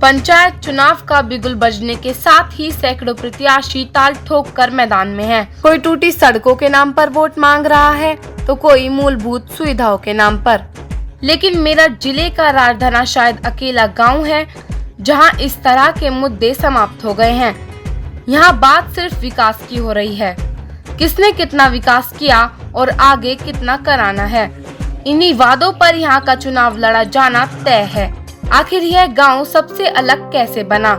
पंचायत चुनाव का बिगुल बजने के साथ ही सैकड़ों प्रत्याशी ताल ठोक कर मैदान में हैं। कोई टूटी सड़कों के नाम पर वोट मांग रहा है तो कोई मूलभूत सुविधाओं के नाम पर। लेकिन मेरठ जिले का राजधाना शायद अकेला गांव है जहां इस तरह के मुद्दे समाप्त हो गए हैं। यहां बात सिर्फ विकास की हो रही है, किसने कितना विकास किया और आगे कितना कराना है। इन्हीं वादों पर यहां का चुनाव लड़ा जाना तय है। आखिर यह गांव सबसे अलग कैसे बना,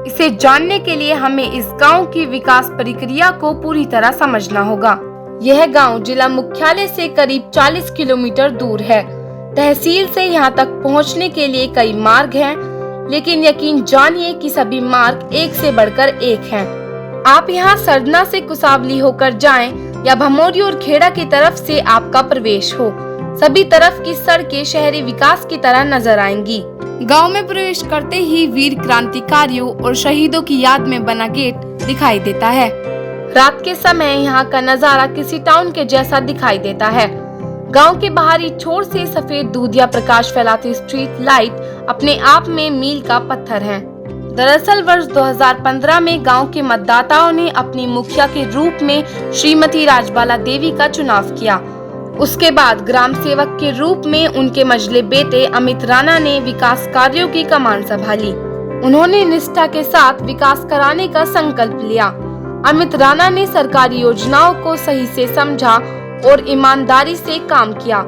इसे जानने के लिए हमें इस गांव की विकास प्रक्रिया को पूरी तरह समझना होगा। यह गांव जिला मुख्यालय से करीब 40 किलोमीटर दूर है। तहसील से यहां तक पहुंचने के लिए कई मार्ग हैं, लेकिन यकीन जानिए कि सभी मार्ग एक से बढ़कर एक हैं। आप यहां सरना से कुसावली होकर जाएं या भमोरी और खेड़ा की तरफ से आपका प्रवेश हो, सभी तरफ की सड़कें शहरी विकास की तरह नजर आएंगी। गांव में प्रवेश करते ही वीर क्रांतिकारियों और शहीदों की याद में बना गेट दिखाई देता है। रात के समय यहाँ का नजारा किसी टाउन के जैसा दिखाई देता है। गांव के बाहरी छोर से सफेद दूधिया प्रकाश फैलाती स्ट्रीट लाइट अपने आप में मील का पत्थर है। दरअसल वर्ष 2015 में गांव के मतदाताओं ने अपनी मुखिया के रूप में श्रीमती राजबाला देवी का चुनाव किया। उसके बाद ग्राम सेवक के रूप में उनके मझले बेटे अमित राणा ने विकास कार्यों की कमान संभाली। उन्होंने निष्ठा के साथ विकास कराने का संकल्प लिया। अमित राणा ने सरकारी योजनाओं को सही से समझा और ईमानदारी से काम किया।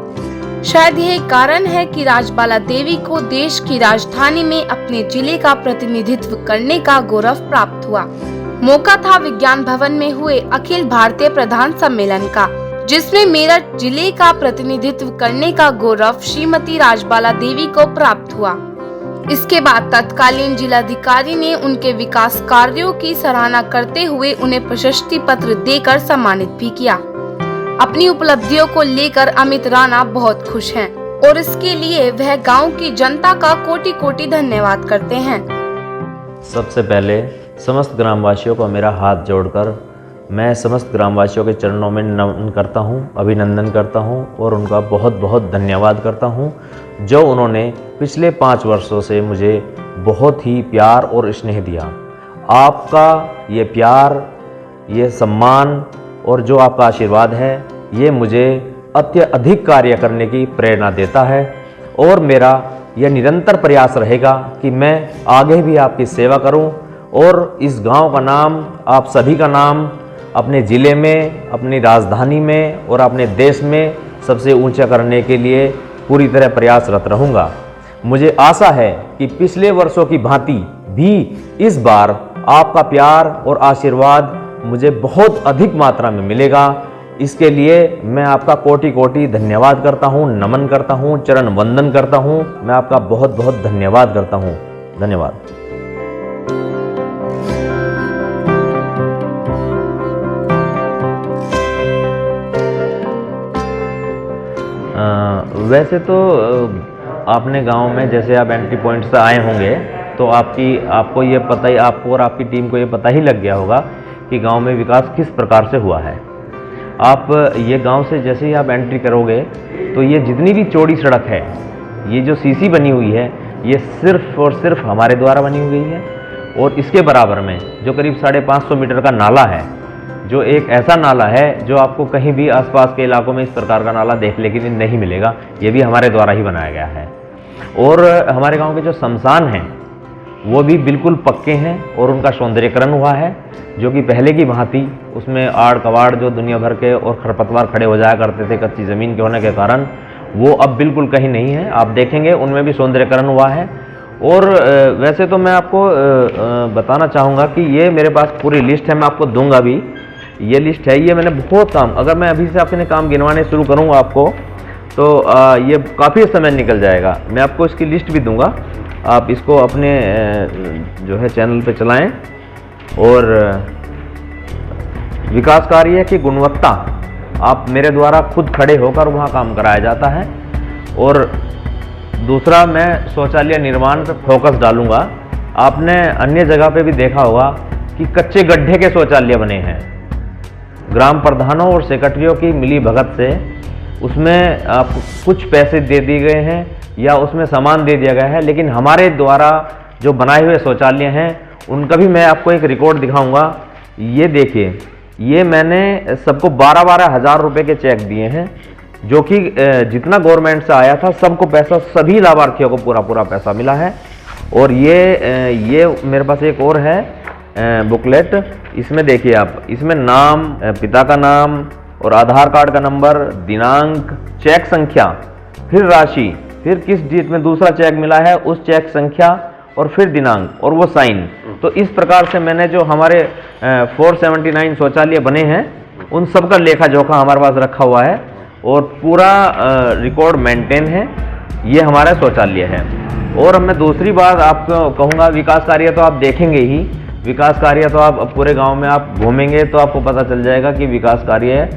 शायद यही कारण है कि राजबाला देवी को देश की राजधानी में अपने जिले का प्रतिनिधित्व करने का गौरव प्राप्त हुआ। मौका था विज्ञान भवन में हुए अखिल भारतीय प्रधान सम्मेलन का, जिसमें मेरठ जिले का प्रतिनिधित्व करने का गौरव श्रीमती राजबाला देवी को प्राप्त हुआ। इसके बाद तत्कालीन जिलाधिकारी ने उनके विकास कार्यों की सराहना करते हुए उन्हें प्रशस्ति पत्र देकर सम्मानित भी किया। अपनी उपलब्धियों को लेकर अमित राणा बहुत खुश हैं और इसके लिए वह गांव की जनता का कोटि कोटि धन्यवाद करते हैं। सबसे पहले समस्त ग्रामवासियों को मेरा हाथ जोड़कर मैं समस्त ग्रामवासियों के चरणों में नमन करता हूं, अभिनंदन करता हूं और उनका बहुत बहुत धन्यवाद करता हूं, जो उन्होंने पिछले 5 वर्षों से मुझे बहुत ही प्यार और स्नेह दिया। आपका ये प्यार, ये सम्मान और जो आपका आशीर्वाद है, ये मुझे अत्यधिक कार्य करने की प्रेरणा देता है और मेरा यह निरंतर प्रयास रहेगा कि मैं आगे भी आपकी सेवा करूं और इस गांव का नाम, आप सभी का नाम अपने ज़िले में, अपनी राजधानी में और अपने देश में सबसे ऊंचा करने के लिए पूरी तरह प्रयासरत रहूँगा। मुझे आशा है कि पिछले वर्षों की भांति भी इस बार आपका प्यार और आशीर्वाद मुझे बहुत अधिक मात्रा में मिलेगा। इसके लिए मैं आपका कोटि कोटि धन्यवाद करता हूँ, नमन करता हूँ, चरण वंदन करता हूँ। मैं आपका बहुत बहुत धन्यवाद करता हूँ। धन्यवाद। वैसे तो आपने गांव में जैसे आप एंट्री पॉइंट से आए होंगे तो आपको ये पता ही, आपको और आपकी टीम को ये पता ही लग गया होगा कि गांव में विकास किस प्रकार से हुआ है। आप ये गांव से जैसे ही आप एंट्री करोगे तो ये जितनी भी चौड़ी सड़क है, ये जो सीसी बनी हुई है, ये सिर्फ और सिर्फ हमारे द्वारा बनी हुई है। और इसके बराबर में जो करीब 550 मीटर का नाला है, जो एक ऐसा नाला है जो आपको कहीं भी आसपास के इलाकों में इस प्रकार का नाला देखने के लिए नहीं मिलेगा, ये भी हमारे द्वारा ही बनाया गया है। और हमारे गांव के जो शमशान हैं वो भी बिल्कुल पक्के हैं और उनका सौंदर्यीकरण हुआ है, जो कि पहले की भांति उसमें आड़ कबाड़ जो दुनिया भर के और खरपतवार खड़े हो जाया करते थे कच्ची ज़मीन के होने के कारण, वो अब बिल्कुल कहीं नहीं है। आप देखेंगे उनमें भी सौंदर्यीकरण हुआ है। और वैसे तो मैं आपको बताना चाहूँगा कि ये मेरे पास पूरी लिस्ट है, मैं आपको दूंगा भी। ये लिस्ट है, ये मैंने बहुत काम, अगर मैं अभी से अपने काम गिनवाने शुरू करूँगा आपको तो ये काफ़ी समय निकल जाएगा। मैं आपको इसकी लिस्ट भी दूंगा, आप इसको अपने जो है चैनल पे चलाएं। और विकास कार्य की गुणवत्ता आप मेरे द्वारा खुद खड़े होकर वहाँ काम कराया जाता है। और दूसरा, मैं शौचालय निर्माण पर फोकस डालूंगा। आपने अन्य जगह पे भी देखा होगा कि कच्चे गड्ढे के शौचालय बने हैं। ग्राम प्रधानों और सेक्रेटरियों की मिली भगत से उसमें आपको कुछ पैसे दे दिए गए हैं या उसमें सामान दे दिया गया है, लेकिन हमारे द्वारा जो बनाए हुए शौचालय हैं उनका भी मैं आपको एक रिकॉर्ड दिखाऊंगा। ये देखिए, ये मैंने सबको 12-12 हज़ार रुपये के चेक दिए हैं, जो कि जितना गवर्नमेंट से आया था सबको पैसा, सभी लाभार्थियों को पूरा पैसा मिला है। और ये मेरे पास एक और है बुकलेट, इसमें देखिए आप, इसमें नाम, पिता का नाम और आधार कार्ड का नंबर, दिनांक, चेक संख्या, फिर राशि, फिर किस डेट में दूसरा चेक मिला है उस चेक संख्या और फिर दिनांक और वो साइन। तो इस प्रकार से मैंने जो हमारे 479 शौचालय बने हैं उन सब का लेखा जोखा हमारे पास रखा हुआ है और पूरा रिकॉर्ड मेंटेन है। ये हमारा शौचालय है। और मैं दूसरी बात आपको कहूँगा, विकास कार्य तो आप देखेंगे ही, विकास कार्य तो आप पूरे गांव में आप घूमेंगे तो आपको पता चल जाएगा कि विकास कार्य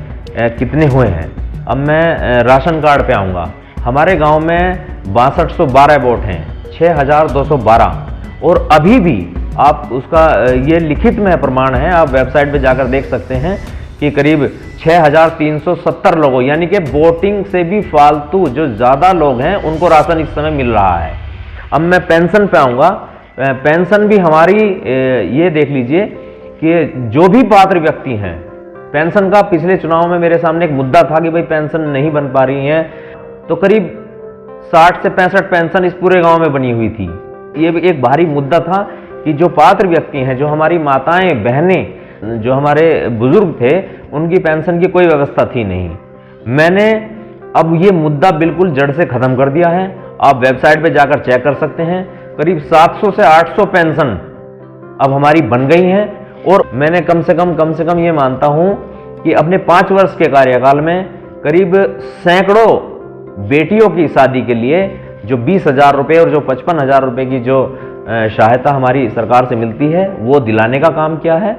कितने हुए हैं। अब मैं राशन कार्ड पे आऊँगा। हमारे गांव में 6212 वोट हैं, 6212, और अभी भी आप उसका ये लिखित में प्रमाण है, आप वेबसाइट पे जाकर देख सकते हैं कि करीब 6370 लोगों, यानी कि वोटिंग से भी फालतू जो ज़्यादा लोग हैं उनको राशन इस समय मिल रहा है। अब मैं पेंशन पे आऊँगा। पेंशन भी हमारी, ये देख लीजिए कि जो भी पात्र व्यक्ति हैं, पेंशन का पिछले चुनाव में मेरे सामने एक मुद्दा था कि भाई पेंशन नहीं बन पा रही है, तो करीब 60 से 65 पेंशन इस पूरे गांव में बनी हुई थी। ये भी एक भारी मुद्दा था कि जो पात्र व्यक्ति हैं, जो हमारी माताएं, बहनें, जो हमारे बुजुर्ग थे, उनकी पेंशन की कोई व्यवस्था थी नहीं। मैंने अब ये मुद्दा बिल्कुल जड़ से ख़त्म कर दिया है। आप वेबसाइट पे जाकर चेक कर सकते हैं, करीब 700 से 800 पेंशन अब हमारी बन गई हैं। और मैंने कम से कम ये मानता हूँ कि अपने 5 वर्ष के कार्यकाल में करीब सैकड़ों बेटियों की शादी के लिए जो 20,000 रुपये और जो 55,000 रुपये की जो सहायता हमारी सरकार से मिलती है वो दिलाने का काम किया है।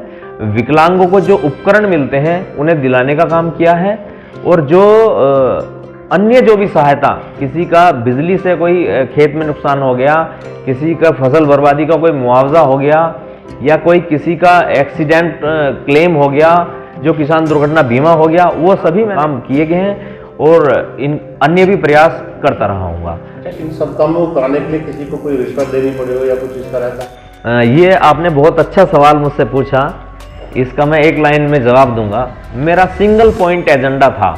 विकलांगों को जो उपकरण मिलते हैं उन्हें दिलाने का काम किया है। और जो अन्य जो भी सहायता, किसी का बिजली से कोई खेत में नुकसान हो गया, किसी का फसल बर्बादी का कोई मुआवजा हो गया, या कोई किसी का एक्सीडेंट क्लेम हो गया, जो किसान दुर्घटना बीमा हो गया, वो सभी काम किए गए हैं और इन अन्य भी प्रयास करता रहा हूँगा। इन सब कामों को कराने के लिए किसी को कोई रिश्वत देनी पड़े हो या कुछ इस तरह का? ये आपने बहुत अच्छा सवाल मुझसे पूछा, इसका मैं एक लाइन में जवाब दूंगा। मेरा सिंगल पॉइंट एजेंडा था,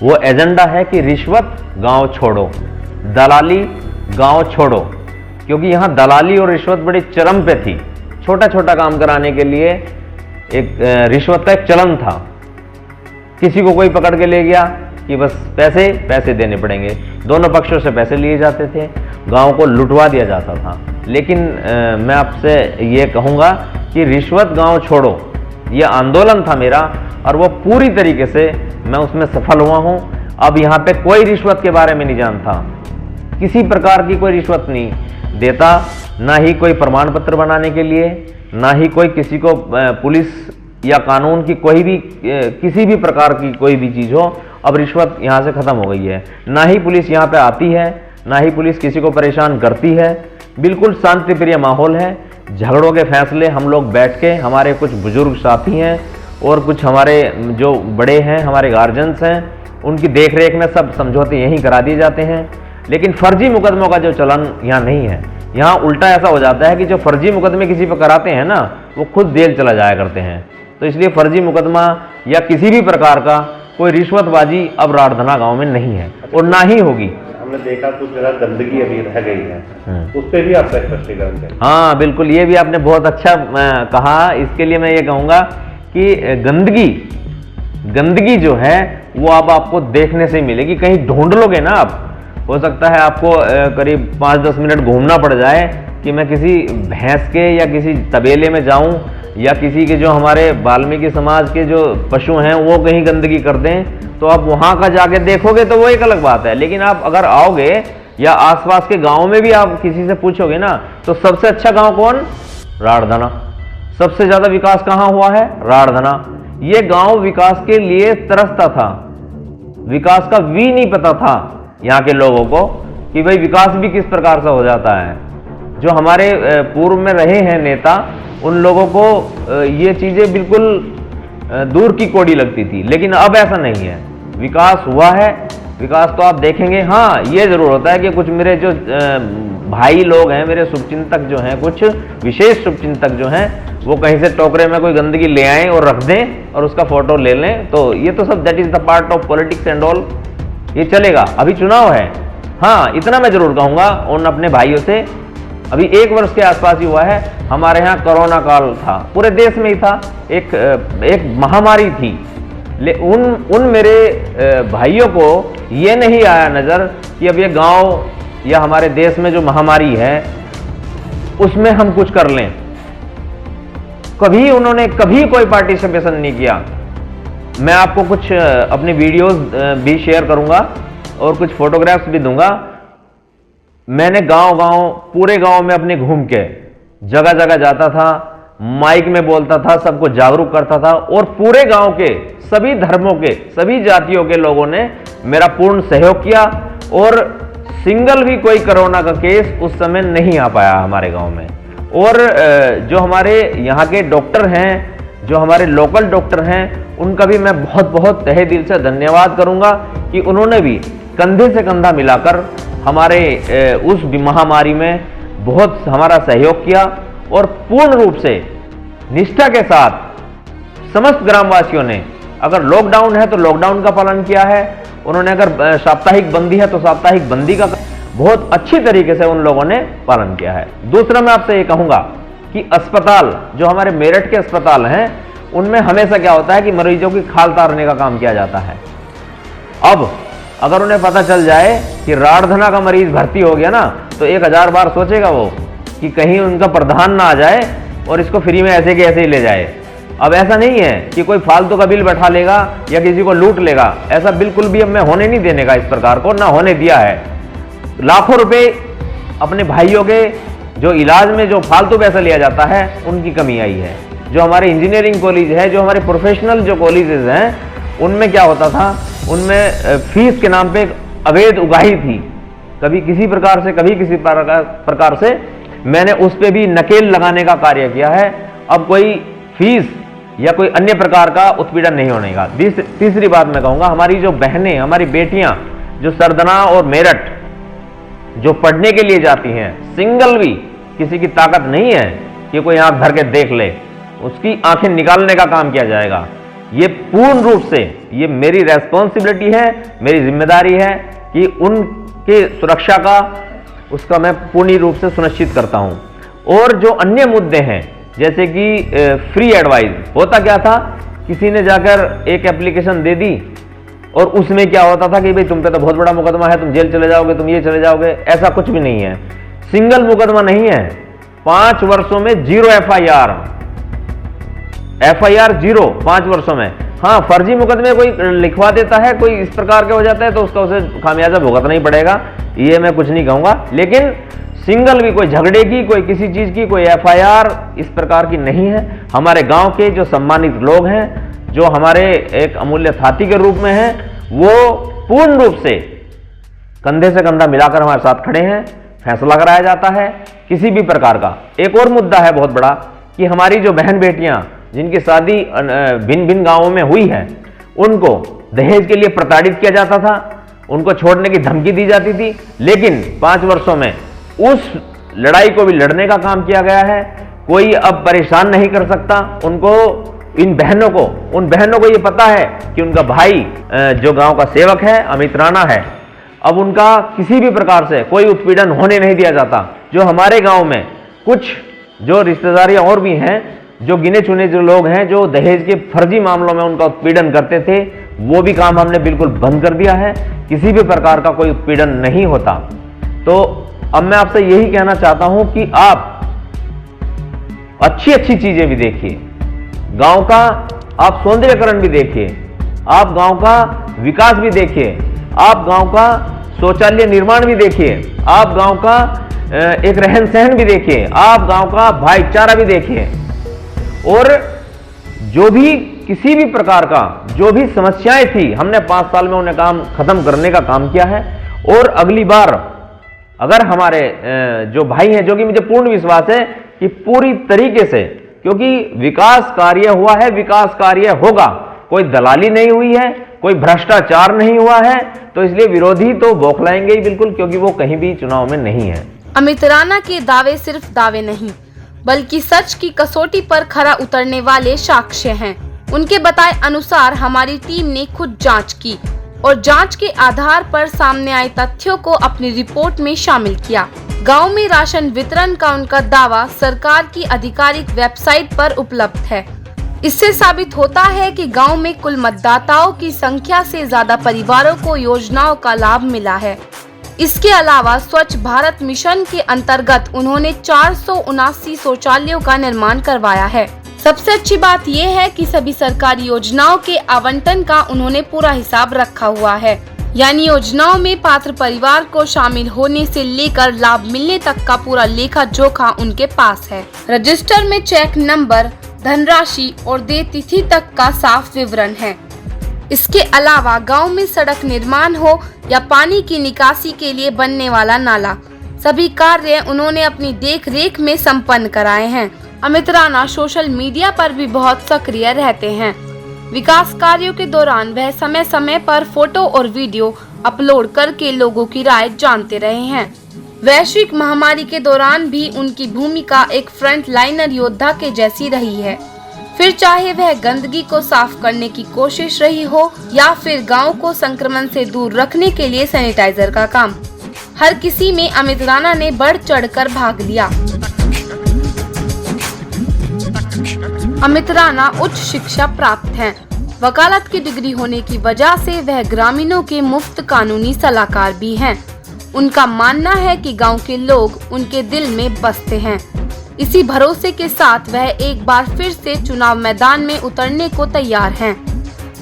वो एजेंडा है कि रिश्वत गांव छोड़ो, दलाली गांव छोड़ो, क्योंकि यहाँ दलाली और रिश्वत बड़ी चरम पे थी। छोटा छोटा काम कराने के लिए एक रिश्वत का एक चलन था। किसी को कोई पकड़ के ले गया कि बस पैसे देने पड़ेंगे, दोनों पक्षों से पैसे लिए जाते थे, गांव को लुटवा दिया जाता था। लेकिन मैं आपसे ये कहूँगा कि रिश्वत गांव छोड़ो ये आंदोलन था मेरा, और वो पूरी तरीके से मैं उसमें सफल हुआ हूँ। अब यहाँ पे कोई रिश्वत के बारे में नहीं जानता, किसी प्रकार की कोई रिश्वत नहीं देता, ना ही कोई प्रमाण पत्र बनाने के लिए, ना ही कोई किसी को पुलिस या कानून की कोई भी किसी भी प्रकार की कोई भी चीज़ हो। अब रिश्वत यहाँ से ख़त्म हो गई है। ना ही पुलिस यहाँ पे आती है, ना ही पुलिस किसी को परेशान करती है। बिल्कुल शांति प्रिय माहौल है। झगड़ों के फैसले हम लोग बैठ के, हमारे कुछ बुजुर्ग साथी हैं और कुछ हमारे जो बड़े हैं, हमारे गार्जियंस हैं, उनकी देख रेख में सब समझौते यहीं करा दिए जाते हैं। लेकिन फर्जी मुकदमों का जो चलन यहाँ नहीं है। यहाँ उल्टा ऐसा हो जाता है कि जो फर्जी मुकदमे किसी पर कराते हैं ना, वो खुद जेल चला जाया करते हैं। तो इसलिए फर्जी मुकदमा या किसी भी प्रकार का कोई रिश्वतबाजी अब राड़धना गांव में नहीं है और ना ही होगी। हमने देखा कुछ जगह गंदगी अभी रह गई है, उस पर भी आपका स्पष्टीकरण है? हाँ बिल्कुल, ये भी आपने बहुत अच्छा कहा। इसके लिए मैं ये कहूँगा कि गंदगी जो है वो अब आपको देखने से मिलेगी। कहीं ढूंढ लोगे ना आप, हो सकता है आपको करीब 5-10 मिनट घूमना पड़ जाए कि मैं किसी भैंस के या किसी तबेले में जाऊं, या किसी के जो हमारे वाल्मीकि समाज के जो पशु हैं वो कहीं गंदगी कर दें, तो आप वहाँ का जाके देखोगे तो वो एक अलग बात है। लेकिन आप अगर आओगे या आसपास के गांव में भी आप किसी से पूछोगे ना, तो सबसे अच्छा गांव कौन? राड़धना। सबसे ज़्यादा विकास कहाँ हुआ है? राड़धना। ये गांव विकास के लिए तरसता था, विकास का वी नहीं पता था यहाँ के लोगों को कि भाई विकास भी किस प्रकार से हो जाता है। जो हमारे पूर्व में रहे हैं नेता, उन लोगों को ये चीज़ें बिल्कुल दूर की कौड़ी लगती थी। लेकिन अब ऐसा नहीं है, विकास हुआ है। विकास तो आप देखेंगे। हाँ, ये ज़रूर होता है कि कुछ मेरे जो भाई लोग हैं मेरे शुभचिंतक जो हैं, कुछ विशेष शुभचिंतक जो हैं, वो कहीं से टोकरे में कोई गंदगी ले आए और रख दें और उसका फोटो ले लें, तो ये तो सब that is the part of politics and all, ये चलेगा। अभी चुनाव है। हाँ, इतना मैं जरूर कहूँगा उन अपने भाइयों से, अभी 1 वर्ष के आसपास ही हुआ है, हमारे यहाँ कोरोना काल था, पूरे देश में ही था, एक महामारी थी। उन मेरे भाइयों को ये नहीं आया नज़र कि अब ये गांव या हमारे देश में जो महामारी है उसमें हम कुछ कर लें। कभी उन्होंने कभी कोई पार्टिसिपेशन नहीं किया। मैं आपको कुछ अपनी वीडियोस भी शेयर करूंगा और कुछ फोटोग्राफ्स भी दूंगा। मैंने गांव-गांव पूरे गांव में अपने घूम के जगह जगह जाता था, माइक में बोलता था, सबको जागरूक करता था और पूरे गांव के सभी धर्मों के, सभी जातियों के लोगों ने मेरा पूर्ण सहयोग किया और सिंगल भी कोई कोरोना का केस उस समय नहीं आ पाया हमारे गांव में। और जो हमारे यहाँ के डॉक्टर हैं, जो हमारे लोकल डॉक्टर हैं, उनका भी मैं बहुत बहुत तहे दिल से धन्यवाद करूँगा कि उन्होंने भी कंधे से कंधा मिलाकर हमारे उस महामारी में बहुत हमारा सहयोग किया और पूर्ण रूप से निष्ठा के साथ समस्त ग्रामवासियों ने, अगर लॉकडाउन है तो लॉकडाउन का पालन किया है, उन्होंने अगर साप्ताहिक बंदी है तो साप्ताहिक बंदी का बहुत अच्छी तरीके से उन लोगों ने पालन किया है। दूसरा मैं आपसे ये कहूँगा कि अस्पताल, जो हमारे मेरठ के अस्पताल हैं, उनमें हमेशा क्या होता है कि मरीजों की खाल तारने का काम किया जाता है। अब अगर उन्हें पता चल जाए कि राड़धना का मरीज भर्ती हो गया ना, तो 1000 बार सोचेगा वो कि कहीं उनका प्रधान ना आ जाए और इसको फ्री में ऐसे के ऐसे ही ले जाए। अब ऐसा नहीं है कि कोई फालतू का बिल बैठा लेगा या किसी को लूट लेगा, ऐसा बिल्कुल भी अब मैं होने नहीं देने का, इस प्रकार को ना होने दिया है। लाखों रुपए अपने भाइयों के जो इलाज में जो फालतू पैसा लिया जाता है, उनकी कमी आई है। जो हमारे इंजीनियरिंग कॉलेज है, जो हमारे प्रोफेशनल जो कॉलेजेस हैं, उनमें क्या होता था, उनमें फीस के नाम पे अवैध उगाही थी, कभी किसी प्रकार से कभी किसी प्रकार से मैंने उस पर भी नकेल लगाने का कार्य किया है। अब कोई फीस या कोई अन्य प्रकार का उत्पीड़न नहीं होने का। तीसरी बात मैं कहूँगा, हमारी जो बहनें, हमारी बेटियां जो सरदना और मेरठ जो पढ़ने के लिए जाती हैं, सिंगल भी किसी की ताकत नहीं है कि कोई आंख भर के देख ले, उसकी आंखें निकालने का काम किया जाएगा। ये पूर्ण रूप से ये मेरी रेस्पॉन्सिबिलिटी है, मेरी जिम्मेदारी है कि उनके सुरक्षा का उसका मैं पूर्ण रूप से सुनिश्चित करता हूं। और जो अन्य मुद्दे हैं, जैसे कि फ्री एडवाइस, होता क्या था, किसी ने जाकर एक एप्लीकेशन दे दी और उसमें क्या होता था कि भाई तुम पे तो बहुत बड़ा मुकदमा है, तुम जेल चले जाओगे, तुम ये चले जाओगे। ऐसा कुछ भी नहीं है, सिंगल मुकदमा नहीं है, 5 वर्षों में 0 एफआईआर 0 5 वर्षों में। हाँ, फर्जी मुकदमे कोई लिखवा देता है, कोई इस प्रकार के हो जाता है, तो उसका उसे खामियाजा भुगतना ही पड़ेगा, ये मैं कुछ नहीं कहूँगा। लेकिन सिंगल भी कोई झगड़े की, कोई किसी चीज़ की कोई एफआईआर इस प्रकार की नहीं है। हमारे गांव के जो सम्मानित लोग हैं, जो हमारे एक अमूल्य साथी के रूप में हैं, वो पूर्ण रूप से कंधे से कंधा मिलाकर हमारे साथ खड़े हैं। फैसला कराया जाता है किसी भी प्रकार का। एक और मुद्दा है बहुत बड़ा कि हमारी जो बहन बेटियां जिनकी शादी भिन्न भिन्न गांवों में हुई है, उनको दहेज के लिए प्रताड़ित किया जाता था, उनको छोड़ने की धमकी दी जाती थी। लेकिन 5 वर्षों में उस लड़ाई को भी लड़ने का काम किया गया है। कोई अब परेशान नहीं कर सकता उनको, उन बहनों को ये पता है कि उनका भाई जो गांव का सेवक है, अमित राणा है, अब उनका किसी भी प्रकार से कोई उत्पीड़न होने नहीं दिया जाता। जो हमारे गांव में कुछ जो रिश्तेदारियां और भी हैं, जो गिने चुने जो लोग हैं, जो दहेज के फर्जी मामलों में उनका उत्पीड़न करते थे, वो भी काम हमने बिल्कुल बंद कर दिया है। किसी भी प्रकार का कोई उत्पीड़न नहीं होता। तो अब मैं आपसे यही कहना चाहता हूं कि आप अच्छी अच्छी चीजें भी देखिए, गांव का आप सौंदर्यकरण भी देखिए, आप गांव का विकास भी देखिए, आप गांव का शौचालय निर्माण भी देखिए, आप गांव का एक रहन सहन भी देखिए, आप गांव का भाईचारा भी देखिए। और जो भी किसी भी प्रकार का जो भी समस्याएं थी, हमने 5 साल में उन्हें काम खत्म करने का काम किया है। और अगली बार अगर हमारे जो भाई हैं, जो कि मुझे पूर्ण विश्वास है कि पूरी तरीके से, क्योंकि विकास कार्य हुआ है, विकास कार्य होगा, कोई दलाली नहीं हुई है, कोई भ्रष्टाचार नहीं हुआ है, तो इसलिए विरोधी तो बौखलाएंगे ही बिल्कुल, क्योंकि वो कहीं भी चुनाव में नहीं है। अमित राणा के दावे सिर्फ दावे नहीं, बल्कि सच की कसौटी पर खरा उतरने वाले साक्ष्य हैं। उनके बताए अनुसार हमारी टीम ने खुद जांच की और जांच के आधार पर सामने आए तथ्यों को अपनी रिपोर्ट में शामिल किया। गांव में राशन वितरण का उनका दावा सरकार की आधिकारिक वेबसाइट पर उपलब्ध है। इससे साबित होता है कि गांव में कुल मतदाताओं की संख्या से ज्यादा परिवारों को योजनाओं का लाभ मिला है। इसके अलावा स्वच्छ भारत मिशन के अंतर्गत उन्होंने 479 शौचालयों का निर्माण करवाया है। सबसे अच्छी बात यह है कि सभी सरकारी योजनाओं के आवंटन का उन्होंने पूरा हिसाब रखा हुआ है, यानी योजनाओं में पात्र परिवार को शामिल होने से लेकर लाभ मिलने तक का पूरा लेखा जोखा उनके पास है। रजिस्टर में चेक नंबर, धनराशि और देय तिथि तक का साफ विवरण है। इसके अलावा गांव में सड़क निर्माण हो या पानी की निकासी के लिए बनने वाला नाला, सभी कार्य उन्होंने अपनी देख-रेख में संपन्न कराए हैं। अमित राणा सोशल मीडिया पर भी बहुत सक्रिय रहते हैं। विकास कार्यों के दौरान वह समय समय पर फोटो और वीडियो अपलोड करके लोगों की राय जानते रहे हैं। वैश्विक महामारी के दौरान भी उनकी भूमिका एक फ्रंट लाइनर योद्धा के जैसी रही है। फिर चाहे वह गंदगी को साफ करने की कोशिश रही हो या फिर गांव को संक्रमण से दूर रखने के लिए सैनिटाइजर का काम, हर किसी में अमित राणा ने बढ़ चढ़कर भाग लिया। अमित राणा उच्च शिक्षा प्राप्त हैं। वकालत की डिग्री होने की वजह से वह ग्रामीणों के मुफ्त कानूनी सलाहकार भी हैं। उनका मानना है कि गांव के लोग उनके दिल में बसते हैं। इसी भरोसे के साथ वह एक बार फिर से चुनाव मैदान में उतरने को तैयार हैं।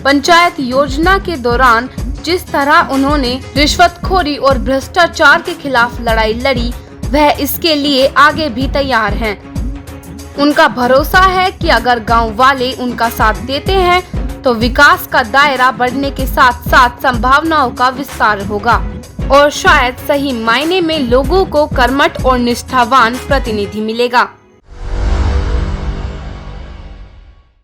पंचायत योजना के दौरान जिस तरह उन्होंने रिश्वतखोरी और भ्रष्टाचार के खिलाफ लड़ाई लड़ी, वह इसके लिए आगे भी तैयार हैं। उनका भरोसा है कि अगर गांव वाले उनका साथ देते हैं तो विकास का दायरा बढ़ने के साथ साथ संभावनाओं का विस्तार होगा और शायद सही मायने में लोगों को कर्मठ और निष्ठावान प्रतिनिधि मिलेगा।